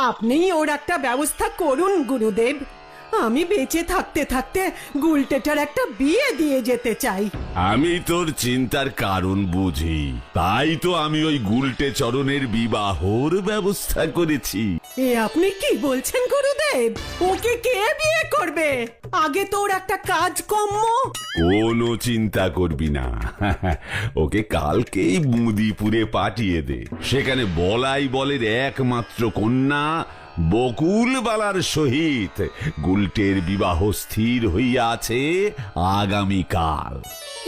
আপনি ওর একটা ব্যবস্থা করুন গুরুদেব। আমি বেঁচে থাকতে থাকতে গুলটেটার একটা বিয়ে দিয়ে যেতে চাই। আমি তোর চিন্তার কারণ বুঝি, তাই তো আমি ওই গুলটে চরণের বিবাহর ব্যবস্থা করেছি। এ আপনি কি বলছেন গুরুদেব? ওকে কে বিয়ে করবে? আগে তো ওর একটা কাজ কম্ম। কোনো চিন্তা করবি না, ওকে কালকেই মুদিপুরে পাঠিয়ে দে। সেখানে বলাই বলের একমাত্র কন্যা বকুলবালার সহিত গুলটের বিবাহ স্থির হইয়া আছে আগামীকাল।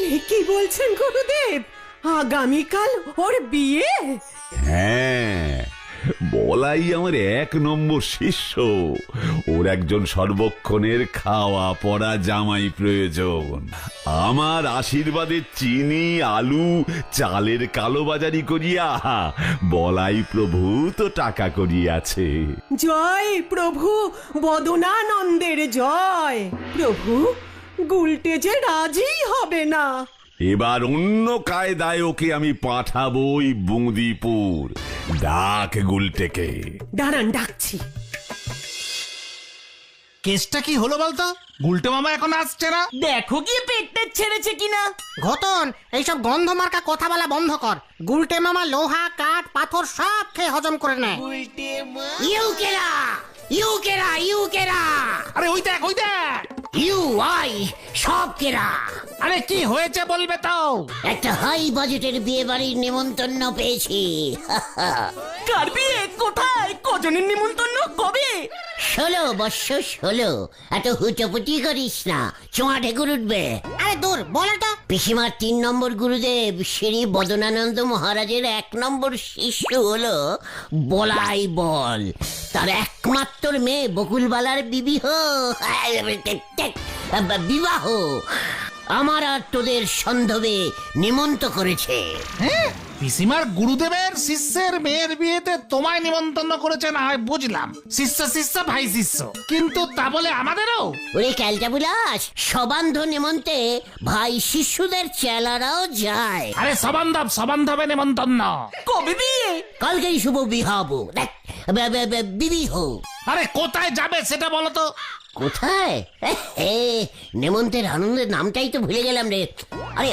এ কি বলছেন গুরুদেব? আগামীকাল ওর বিয়ে? হ্যাঁ, বলাই আমার 1 নম্বর শিষ্য। ওর একজন সর্বক্ষণের খাওয়া পড়া জামাই প্রয়োজন। আমার আশীর্বাদে চিনি আলু চালের কালোবাজারি করিয়া বলাই প্রভু তো টাকা করিয়াছে। জয় প্রভু বদনানন্দের জয়। প্রভু, গুলটে যে রাজি হবে না। এবার অন্য কায়দায় ওকে আমি পাঠাবই বুঁদিপুর। ডাক গুলটেকে। দাঁড়ান, ডাকছি। কেসটা কি হলো বলতো? গুলটে মামা এখন আসছে না। দেখো গিয়ে পেটটা ছেড়েছে কিনা। ঘটন, এইসব গন্ধ মার্কা কথা বলা বন্ধ কর। গুলটে মামা লোহা কাঠ পাথর সব খেয়ে হজম করে নেয়। ইউকেরা ইউকেরা ইউকেরা, আরে ওই দেখ, ওই দেখ। ইউ আই সব কেরা। আরে কি হয়েছে বলবে তো? একটা হাই বাজেটের বিয়ে বাড়ির নিমন্ত্রণ পেয়েছি। কার বিয়ে? কোথায়? কজনের নিমন্ত্রণ? কবে? 16 বৎসর 16। এত হুটোপুটি করিস না, চোঁয়া ঢেকুর উঠবে। আরে দূর, বলটা। পিসিমার 3 নম্বর গুরুদেব শ্রী বদনানন্দ মহারাজের 1 নম্বর শিষ্য হলো বলাই বল। তার একমাত্র মেয়ে বকুলবালার বিবাহ আমার আর তোদের সন্ধবে নিমন্ত্রণ করেছে। হ্যাঁ, পিসিমার গুরুদেবের শিষ্যের মেয়ের বিয়েতে তোমায় নিমন্ত্রণ করেছে না হয় বুঝলাম, শিষ্য শিষ্য ভাই শিষ্য, কিন্তু তা বলে আমাদেরও? ওরে ক্যালটা বুলাস, সবান্ধ নিমন্ত্রণে ভাই শিষ্যদের চেলারাও যায়। আরে সবান্ধবে নিমন্ত্রণ। কবে বিয়ে? কালকেই শুভ বিবাহ, বিবিহ। আরে কোথায় যাবে সেটা বলো তো। কোথায়? নেমন্তের আনন্দের নামটাই তো ভুলে গেলাম রে। আরে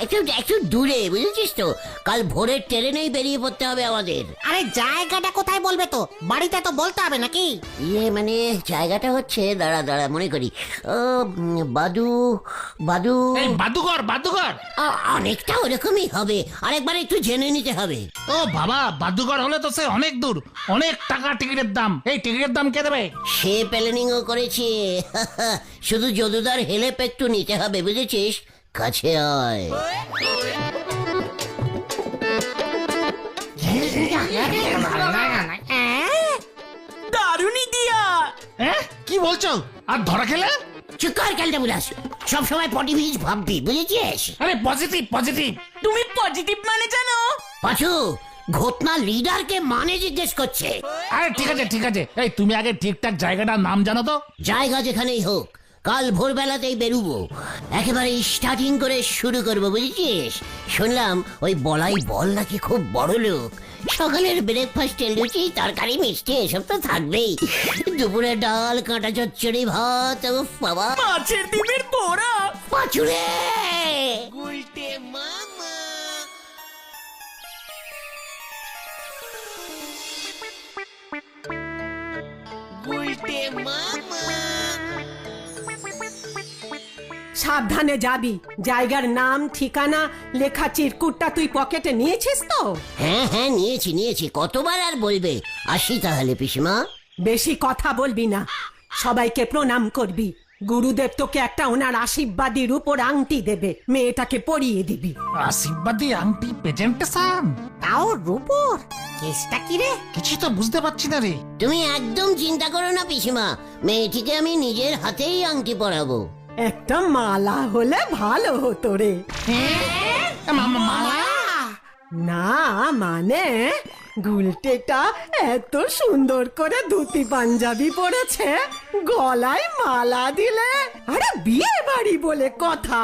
একটু দূরে, বুঝেছিস তো? কাল ভোরের ট্রেনেই বেরিয়ে পড়তে হবে আমাদের। আরে জায়গাটা কোথায় বলবে তো? বাড়িতে তো বলতে হবে নাকি? মানে জায়গাটা হচ্ছে, দাঁড়া মনে করি, বাদু এই বাদুঘর। অনেকটা ওরকমই হবে, আরেকবার একটু জেনে নিতে হবে। ও বাবা, বাদুঘর হলে তো সে অনেক দূর, অনেক টাকা টিকিটের দাম। এই টিকিটের দাম কে দেবে? সে প্ল্যানিংও করেছে। শুধু যদুদার হেল্প একটু নিতে হবে, বুঝেছিস? কাছে আয়। দারুণ ইডিয়া। হ্যাঁ, কি বলছো? আর ধরা খেলে? চুকার ক্যালটা বুলাস, সবসময় পটিভিজ ভাববি, বুঝেছিস? আরে পজিটিভ। তুমি পজিটিভ মানে জানো? পাচু, ঘটনা লিডারকে মানে জিজ্ঞেস করছে। আরে ঠিক আছে। এই তুমি আগে ঠিকঠাক জায়গাটার নাম জানো তো? জায়গা যেখানেই হোক, কাল ভোরবেলাতেই বেরুবো। একেবারে স্টার্টিং করে শুরু করবো, বুঝেছিস? শুনলাম ওই বলাই বল নাকি খুব বড় লোক। সকালের ব্রেকফাস্টে লুচি তরকারি মিষ্টি এসব তো থাকবেই। দুপুরে ডাল কাঁটা চচ্চড়ি ভাত, বাবা মাছের ডিমের পোড়া। পাচুরে সাবধানে যাবি। জায়গার নাম ঠিকানা লেখা চিরকুটটা তুই পকেটে নিয়েছিস তো? হ্যাঁ নিয়েছি। কতবার আর বলবে? আসি তাহলে পিসিমা। বেশি কথা বলবি না, সবাইকে প্রণাম করবি। গুরুদেব তোকে একটা ওনার আশীর্বাদীর উপর আংটি দেবে, মেয়েটাকে পরিয়ে দিবি। আশীর্বাদী আংটি প্রেজেন্টেশন? তাও রূপর? কেসটা কি রে? কিছু তো বুঝতে পারছি না রে। তুমি একদম চিন্তা করো না পিসিমা, মেয়েটিকে আমি নিজের হাতেই আংটি পরাবো। একটা মালা হলে ভালো হতো রে। মালা? না মানে গুলটেটা এত সুন্দর করে ধুতি পাঞ্জাবি পরেছে, গলায় মালা দিলে আরে বিয়ে বাড়ি বলে কথা।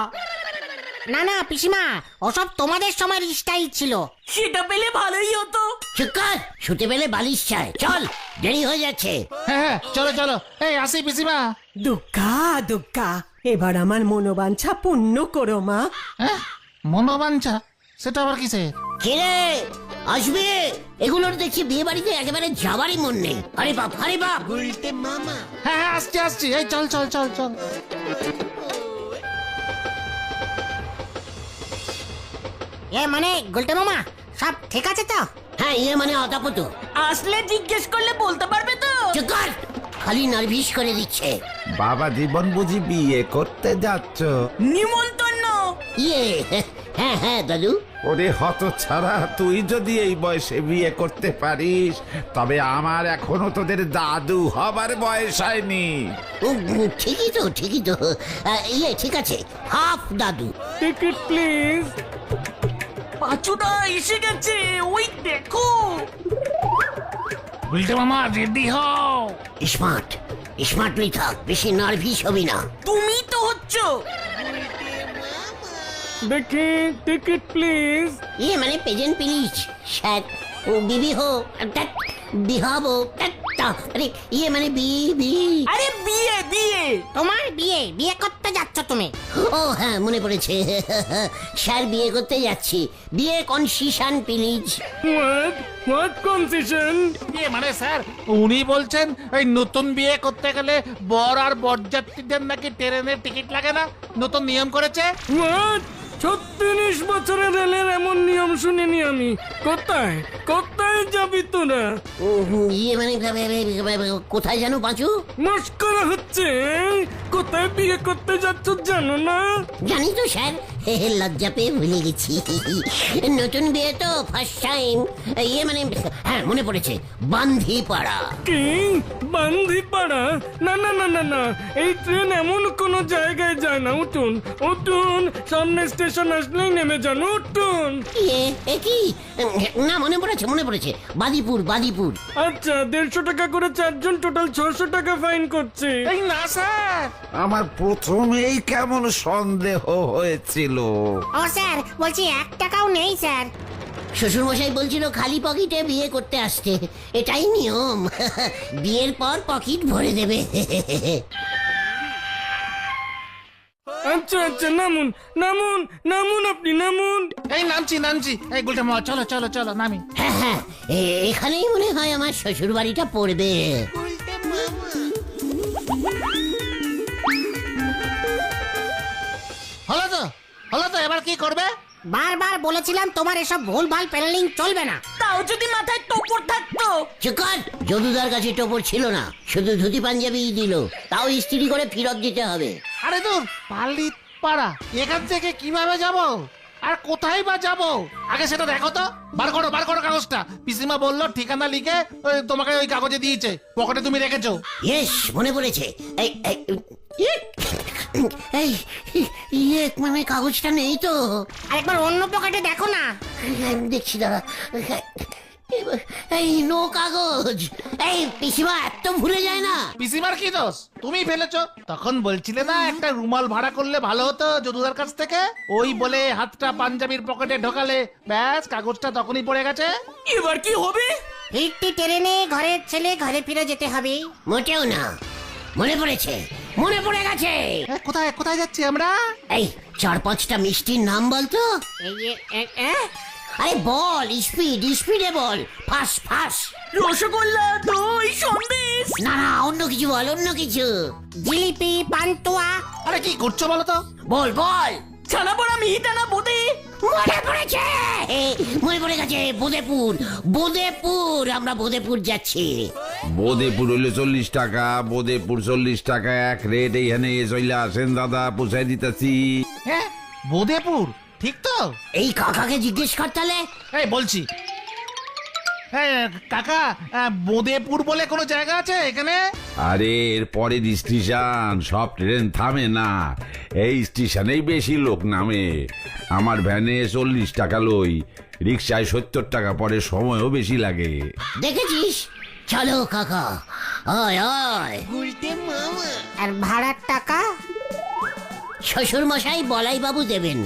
না না পিসিমা, ওসব তোমাদের সময়ের স্টাইল ছিল। সেটা পেলে ভালোই হতো। চুকার শুতে পেলে বালিশ চায়, চল দেরি হয়ে যাচ্ছে। হ্যাঁ চলো চলো, এই আসি পিসিমা। দুগ্গা দুগ্গা, এবার আমার মনোবাঞ্ছা পূর্ণ করো মা। হ্যাঁ মনোবাঞ্ছা, সেটা আবার কিসে? কিরে আসবে? এগুলোর দেখছি বিয়ে বাড়িতে একেবারে যাবারই মন নেই। আরে বাপ, আরে বাপ। হ্যাঁ হ্যাঁ আসছি আসছি, এই চল চল চল চল। এ মানে গুলটে মামা, সব ঠিক আছে তো? হ্যাঁ মানে অতাপত। আসলে জিজ্ঞেস করলে বলতে পারবে তো? চুকার, খালি নার্ভিস করে দিচ্ছে। বাবা জীবন বুঝি বিয়ে করতে যাচ্ছ? নিমন্ত্রণ। ইয়ে, হ্যাঁ দাদু। ওরে হত ছাড়া, তুই যদি এই বয়সে বিয়ে করতে পারিস তবে আমার এখনো তোদের দাদু হবার বয়স হয়নি। ঠিকই তো ইয়ে ঠিক আছে, হাফ দাদু। Ticket please. পাঁচুটা এসে গেছে, ওই দেখো। উল্টে মামা রেডি হও। স্মার্টলি থাক, বেশি নার্ভিস হবি না। তুমি তো হচ্ছ। দেখি টিকিট প্লিজ। ইয়ে মানে প্রেজেন্ট প্লিজ স্যার। বিবি হো বিহাবো। আরে ইয়ে মানে বিবি। আরে বিয়ে বিয়ে। তোমার বিয়ে, বিয়ে করতে যাচ্ছ তুমি? ও হ্যাঁ মনে পড়েছে, স্যার বিয়ে করতে যাচ্ছি। বিয়ে কনসিশন প্লিজ। What concession? মানে স্যার উনি বলছেন এই নতুন বিয়ে করতে গেলে বর আর বরযাত্রীদের নাকি ট্রেনের টিকিট লাগে না, নতুন নিয়ম করেছে। হোয়াট? 36 বছরের রেলের এমন নিয়ম শুনিনি আমি। কোথায় কোথায় যাবি তোরা? ইয়ে মানে কোথায় জানো পাঁচু? মস্করা হচ্ছে। কোথায় বিয়ে করতে যাচ্ছ জানো না? জানি তো স্যার, লজ্জা পেয়ে ভুলে গেছি। নতুন বিয়ে তো ফার্স্ট টাইম। ইয়ে মানে হ্যাঁ মনে পড়েছে, বান্ধিপাড়া। কি বান্ধিপাড়া? না না না না না, এই ট্রেন এমন কোন জায়গায় যায় না। উঠুন উঠুন, সামনে স্টেশন আসলেই নেমে যান, উঠুন। কি না মনে পড়েছে, বাদিপুর। আচ্ছা, 150 টাকা করে 4 জন, টোটাল 600 টাকা ফাইন করছে। এই না স্যার, আমার প্রথমেই কেমন সন্দেহ হয়েছিল। ও স্যার, বলছি 1 টাকাও নেই স্যার। শ্বশুর মশাই বলছিল খালি পকেটে বিয়ে করতে আসতে, এটাই নিয়ম। বিয়ের পর পকেট ভরে দেবে। আচ্ছা আচ্ছা, নামুন নামুন নামুন, আপনি নামুন। এই নামছি। এই গুলটে মামা চলো চলো চলো নামি। হ্যাঁ এখানেই মনে হয় আমার শ্বশুর বাড়িটা পড়বে। হলো তো, এবার কি করবে? বারবার বলেছিলাম তোমার এসব ভুলভাল প্ল্যানিং চলবে না। তাও যদি মাথায় টোপর থাকতো। চুকার, যদুদার কাছে টোপর ছিল না, শুধু ধুতি পাঞ্জাবি দিল, তাও ইস্ত্রি করে ফেরত দিতে হবে। আরে দূর, পাল্লি পাড়া, এখান থেকে কিভাবে যাব আর কোথায় বা যাব? আগে সেটা দেখো তো, বার করো কাগজটা। পিসিমা বললো ঠিকানা লিখে তোমাকে ওই কাগজে দিয়েছে, পকেটে তুমি রেখেছো। ইয়েস মনে পড়েছে। এই ইয়ে মানে কাগজটা নেই তো। আরেকবার অন্য পকেটে দেখো না। দেখছি দাঁড়া। এই নো কাগজ। এই পিসিমা এত ভুলে যায় না। পিসিমার কি দোষ? তুমি ফেলেছো। তখন বলছিলে না একটা রুমাল ভাড়া করলে ভালো হতো যদুদার কাছ থেকে, ওই বলে হাতটা পাঞ্জাবির পকেটে ঢোকালে ব্যাস কাগজটা তখনই পড়ে গেছে। এবার কি হবে? ফিরতি ট্রেনে ঘরের ছেলে ঘরে ফিরে যেতে হবে। মোটেও না, মনে পড়ে গেছে। কোথায় যাচ্ছি আমরা? এই 4-5টা মিষ্টির নাম বলতো। আরে বল, স্পিডে বল, ফাস। রসগোল্লা, দই, সন্দেশ। না অন্য কিছু বল, অন্য কিছু। জিলিপি, পান্তুয়া। আরে কি করছো বলো তো? বল। ছানা পড়া মিহিদানা বোদে। মনে পড়ে গেছে, বোদেপুর। আমরা বোদেপুর যাচ্ছি। বোদেপুর হইলে 40 টাকা, বোদেপুর 40 টাকা এক রেট। এইখানে চলে আসেন দাদা, পৌঁছাই দিতেছি। হ্যাঁ বোদেপুর, ঠিক তো? এই কাকাকে জিজ্ঞেস কর তাহলে। এই বলছি। হ্যাঁ কাকা, বোদেপুর বলে কোনো জায়গা আছে এখানে? আরে এর পরের স্টেশন, সব ট্রেন থামে না, এই স্টেশনেই বেশি লোক নামে। আমার ভ্যানে 40 টাকা লই, রিক্সায় 70 টাকা, পরে সময়ও বেশি লাগে। দেখেছিস? চলো কাকা, আয়। আর ভাড়ার টাকা? শ্বশুর মশাই বলাই বাবু দেবেন।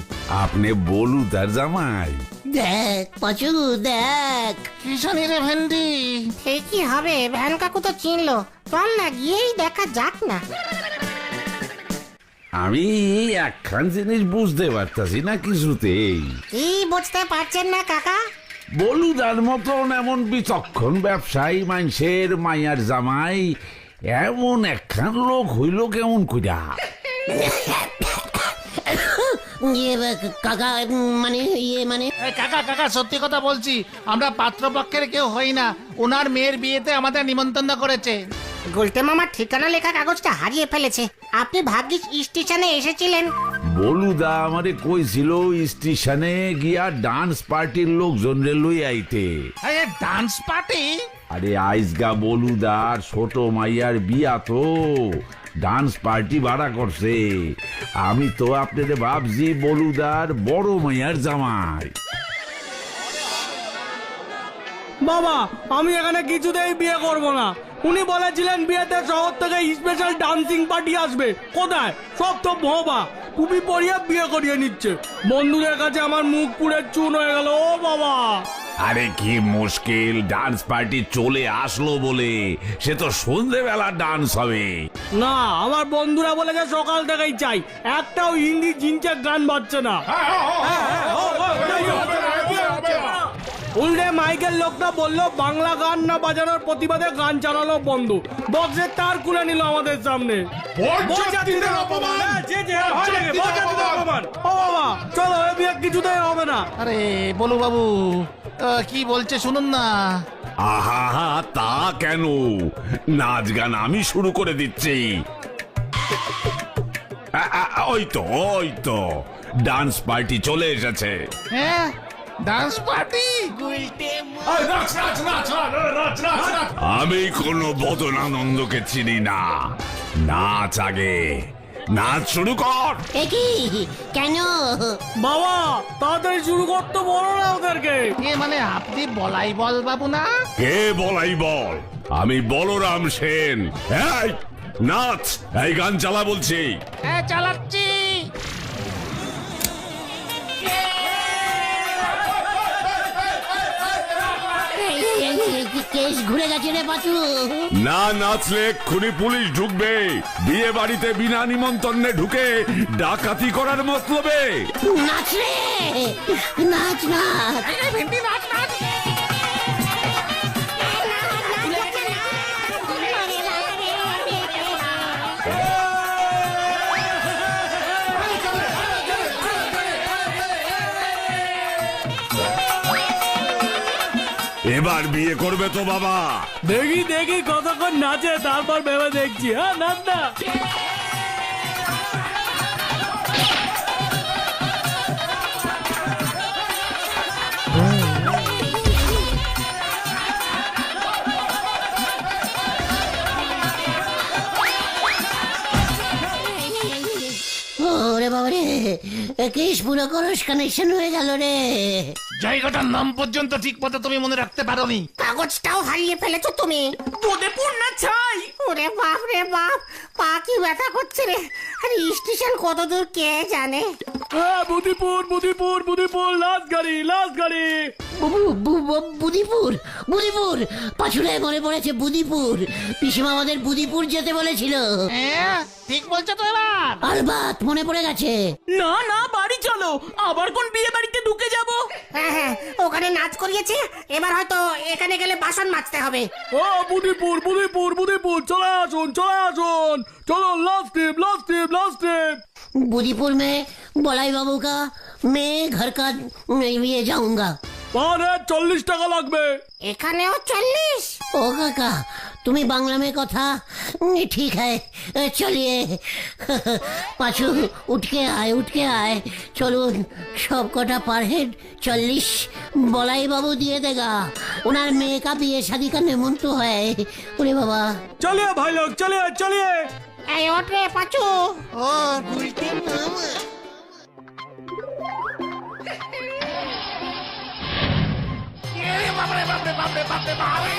আপনি বলু তার জামাই? দেখ পাঁচু দেখ। কি জানি রে ভেন্ডি। ঠিকই হবে, ভ্যান কাকু তো চিনলো। চল না গিয়েই দেখা যাক না। আমি একখান জিনিস বুঝতে পারতাছি না কিছুতেই। কি বুঝতে পারছেন না কাকা? বলুদার মতন এমন বিচক্ষণ ব্যবসায়ী মানুষের মাইয়ার জামাই এমন একখান লোক হইল কেমন কইরা? কাকা মানে মানে এই কাকা কাকা সত্যি কথা বলছি, আমরা পাত্রপক্ষের কেউ হই না। ওনার মেয়ের বিয়েতে আমাদের নিমন্ত্রণ করেছে। গুলটে মামার ঠিকানা লেখা কাগজটা হারিয়ে ফেলেছে। আপনি ভাগ্যিস স্টেশনে এসেছিলেন। বলুদা আমারে কইছিল স্টেশনে গিয়া ডান্স পার্টির লোকজন রে লই আইতে। Dance party? আরে আইসগা বলুদার ছোট মাইয়ার বিয়া তো, ডান্স পার্টি ভাড়া করছে। আমি তো আপনাদের ভাবছি বলুদার বড় মাইয়ার জামাই। বাবা আমি এখানে কিছুতেই বিয়ে করব না। উনি বলেছিলেন বিয়েতে শহর থেকে স্পেশাল ডান্সিং পার্টি আসবে। কোথায়? সব তো ভবা টুপি পরিয়ে বিয়ে করিয়ে নিচ্ছে। বন্ধুদের কাছে আমার মুখ পুড়ে চুন হয়ে গেল। ও বাবা, আরে কি মুশকিল, ডান্স পার্টি চলে আসলো বলে সে তো সন্ধ্যেবেলা ডান্স হবে। না আমার বন্ধুরা বলেছে সকাল থেকেই চাই, একটাও হিন্দি জিনচেক গান বাজছে না। উল্টে মাইকেল লোকটা বললো বাংলা গান না বাজানোর প্রতিবাদে গান চালানো বন্ধ। বক্সের তার খুলে নিল আমাদের সামনে। বরযাত্রীদের অপমান। ও বাবা চলো, এ বিয়ে কিছুতেই হবে না। আরে বলু বাবু কি বলছে শুনুন না। আহা তা কেন, নাচ গান আমি শুরু করে দিচ্ছি। ওই তো ডান্স পার্টি চলে এসেছে। হ্যাঁ ডান্স পার্টি। আমি কোনো বদন আনন্দকে চিনি না। নাচ আগে, নাচ শুরু কর। একই কেন? বাবা তাড়াতাড়ি শুরু করতে বলো না ওদেরকে। এ মানে আপনি বলাই বল বাবু না? কে বলাই বল? আমি বলরাম সেন। এই নাচ, এই গান চালা বলছি। হ্যাঁ চালাচ্ছি। কেস ঘুরে গেছে রে পাঁচু। না নাচলে এক্ষুনি পুলিশ ঢুকবে। বিয়ে বাড়িতে বিনা নিমন্ত্রণে ঢুকে ডাকাতি করার মতলবে। নাচ রে, নাচ নাচ। ভেন্ডি নাচ নাচ। এবার বিয়ে করবে তো বাবা? দেখি দেখি কতক্ষণ নাচে, তারপর ভেবে দেখছি। হ্যাঁ নাচ না। ওরে বাবা রে, কেস পুরো করস কানেকশন হয়ে গেল রে। জায়গাটার নাম পর্যন্ত ঠিক মতো তুমি মনে রাখতে পারোনি। কাগজটাও হারিয়ে ফেলেছো তুমি। বোধেপুর না ছাই। ওরে বাপ রে বাপ, পা কি ব্যথা করছে রে। আরে স্টেশন কত দূর কে জানে। বুধিপুর বুধিপুর বুধিপুর, লাস্ট গাড়ি লাস্ট গাড়ি। বুদিপুর বুদিপুর, পাছুড়ে মনে পড়েছে বুদিপুর। পিসিমা আমাদের বুদিপুর যেতে বলেছিল। হ্যাঁ ঠিক বলছো তো এবার। আলবাত মনে পড়ে গেছে। না না বাড়ি চলো, আবার কোন বিয়ে বাড়িতে ঢুকে যাবো। হ্যাঁ হ্যাঁ, ওখানে নাচ করিয়েছে, এবার হয়তো এখানে গেলে বাসন মাজতে হবে। ও বুধিপুর বুধিপুর বুধিপুর, চলে আসুন চলে আসুন। চলো last trip last trip last trip. Budipur में बड़ाई बाबू का मैं घर का ये जाऊंगा। 40 টাকা লাগবে। এখানেও 40? ओ काका तुम्हें बांग्ला में कथा ठीक है, चलिए पाछू उठ के आए चलो। सब कटा पर हेड 40 बड़ाई बाबू दिए देगा। उनार मेये का बिये शादी का निमंत्रण है। ओरे बाबा चलिए भाई लोग चलिए चलिए। এই ওঠ রে পাচু। ও গুলটে মামা। বাপরে বাপরে বাপরে বাপরে বাপরে।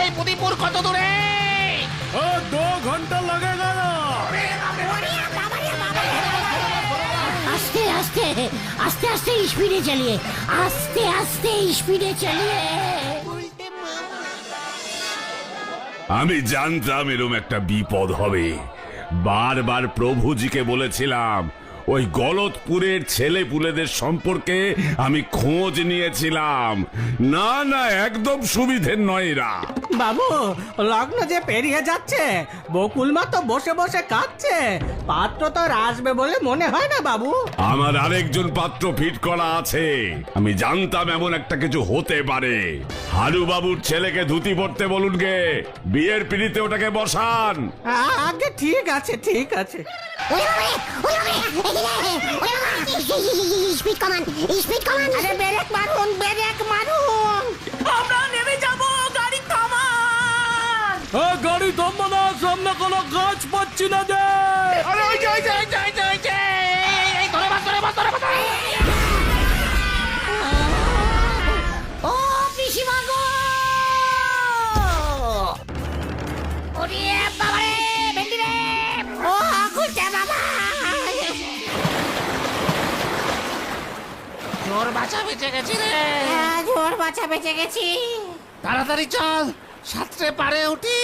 এই প্রদীপুর কত দূরে? 2 ঘন্টা লাগে গেল। আস্তে আস্তে আস্তে আস্তে স্পিডে চালিয়ে, আস্তে আস্তে স্পিডে চালিয়ে। আমি জানতাম এরম একটা বিপদ হবে। বারবার প্রভুজিকে বলেছিলাম, ওই গলতপুরের ছেলেপুলেদের সম্পর্কে আমি খোঁজ নিয়েছিলাম। না না, একদম সুবিধের নয় এরা। বাবু, লগ্ন যে পেরিয়ে যাচ্ছে, বকুলমা তো বসে বসে কাঁদছে। পাত্র তো আর আসবে বলে মনে হয় না বাবু। আমার আরেকজন পাত্র ফিট করা আছে। আমি জানতাম এমন একটা কিছু হতে পারে। হারু বাবুর ছেলেকে ধুতি পরতে বলুন গে, বিয়ের পিড়িতে ওটাকে বসান। আগে ঠিক আছে, ঠিক আছে। স্পিড কমান, স্পিড কমান। আরে ব্রেক মারুন, ব্রেক মারুন। আমরা নেমে যাব, গাড়ি থামান। গাড়ি থামবো না, সামনে কোনো গাছ পাচ্ছি না যে। আরে ওই যে, ওই যে, ওই যে, ওই যে, ওই যে। এই ধরে বাস, ধরে বাস, ধরে বাস। ও পিসিমা গো! ওরে বাবা রে, ভেন্ডি রে। ও গুলটে মামা। জোর বাঁচা বেঁচে গেছি রে। জোর বাঁচা বেঁচে গেছি। তাড়াতাড়ি চল, সাঁতরে পারে উঠি।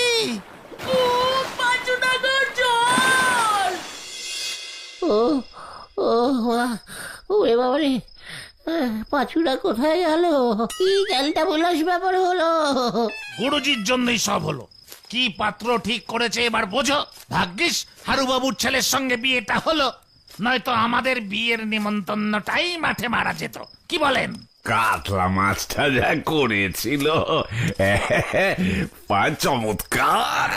পাঁচুটা গো, চল। ও ও ওরে বাবা রে, পাঁচুরা কোথায় গেল? কি জালটা বলাস ব্যাপার হলো? গুরুজির জন্যই সব হলো। কি পাত্র ঠিক করেছে এবার বোঝো। ভাগ্যিস হারুবাবুর ছেলের সঙ্গে বিয়েটা হলো, নয়তো আমাদের বিয়ের নিমন্ত্রণটাই মাঠে মারা যেত। কি বলেন? কাতলা মাছটা যা করেছিল, চমৎকার।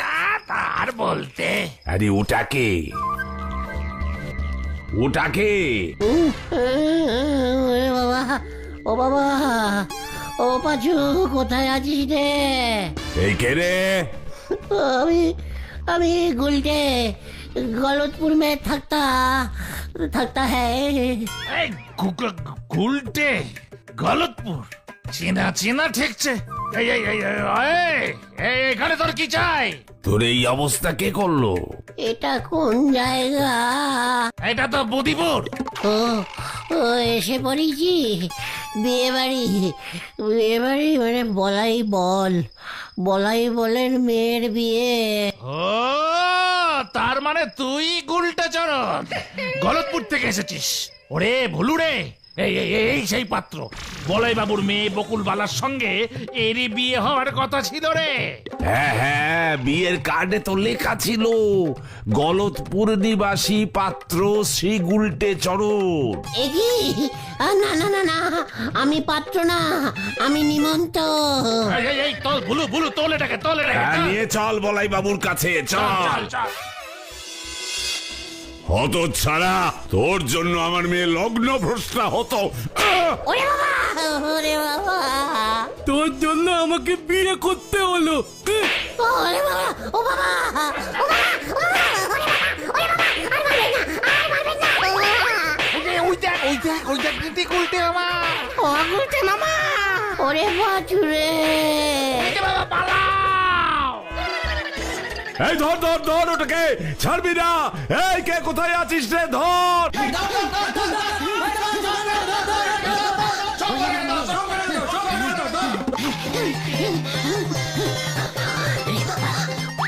তার বলতে আরে ওটাকে, ওটাকে ওরে বাবা, ও বাবা, ও পাঁচু কোথায় আছিস রে? এই কে রে? আমি আমি গুলটে, গলতপুর में থাকता है। এই গুলটে, গলতপুর, চেনা চেনা ঠেকছে। এই এই এই এই, এই, এখানে তোর কি চাই? তোর এই অবস্থা কে করলো? এটা কোন জায়গা? এটা তো বুদিপুর। ও ও এসে পড়েছি। বিয়ে বাড়ি মানে বলাই বলের মেয়ের বিয়ে। ও তার মানে তুই গুলটা চরণ, গলতপুর থেকে এসেছিস। ওরে ভুলু রে, এই এই এই সেই পাত্র। বলাই বাবুর মেয়ে বকুল বালার সঙ্গে এরই বিয়ে হওয়ার কথা ছিল রে। হ্যাঁ হ্যাঁ, বিয়ের কার্ডে তো লেখা ছিল গলতপুর নিবাসী পাত্র শ্রী গুলটে চরণ। এগি না না না না, আমি পাত্র না, আমি নিমন্ত। এই এই এই তোল ভুলু, ভুলু তোল এটাকে, তোল এটাকে। হ্যাঁ, নিয়ে চল বলাই বাবুর কাছে, চল। চল চল। হত ছাড়া, তোর জন্য আমার মেয়ে লগ্ন ভ্রষ্টা হতো। ওরে বাবা, ওরে বাবা, তোর জন্য আমাকে বিয়ে করতে হলো। ওরে বাবা, ও বাবা, ও বাবা, ও বাবা, ওরে বাবা, ওরে বাবা, আর মারবেন না, আর মারবেন না। ওই দেখ, ওই দেখ, ওই দেখ, নীতি গুলটে মামা। ও গুলটে মামা। ওরে বাছুরে, এই যে বাবা, পালাও। এই ধর ধর ধর, ওটাকে ছাড়বি না। এই কে কোথায় আছিস রে? ধর।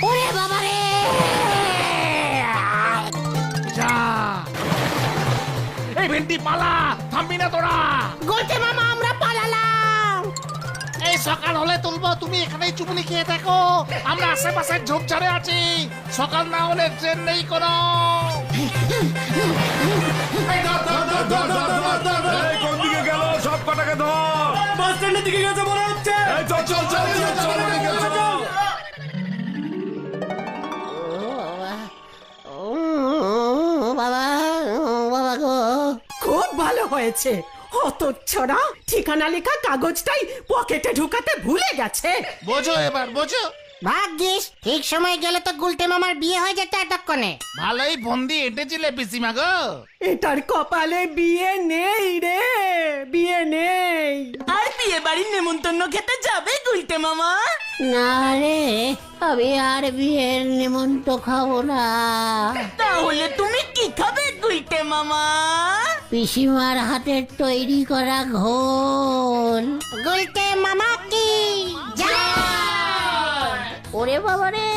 ওরে বাবা রে, যা। এই ভেন্ডি পালা, থামবি না তোরা। গুলটে মামা, আমরা পালালাম। এই সকাল হলে তুলবো, তুমি এখানেই চুপনি খেয়ে থাকো। আমরা আশেপাশে ঝোপঝাড়ে আছি, সকাল না হলে ট্রেন নেই কোনো। এই কোন দিকে গেল? সব কটাকে ধর। বাস স্ট্যান্ডের দিকে গেছে মনে হচ্ছে। এই চল চল চল চল, চল, ওদিকে চল। ও বাবা, ও বাবা গো। খুব ভালো হয়েছে। হতচ্ছাড়া ঠিকানা লেখা কাগজটাই পকেটে ঢুকাতে ভুলে গেছে। বোঝো এবার, বোঝো। ভাগ্যিস ঠিক সময় গেলে তো গুলটে মামার বিয়ে হয়ে যেত এতক্ষণে। ভালোই ফন্দি এঁটেছিলে পিসিমা গো। এটার কপালে বিয়ে নেই রে, বিয়ে নেই। আর বিয়ে বাড়ির নেমন্তন্ন খেতে যাবে গুলটে মামা? না রে, আমি আর বিয়ের নিমন্ত্রণ খাবো না। তাহলে তুমি কি খাবে গুলটে মামা? পিসিমার হাতের তৈরি করা ঘোল। গুলটে মামা কি ওরে বাবা রে,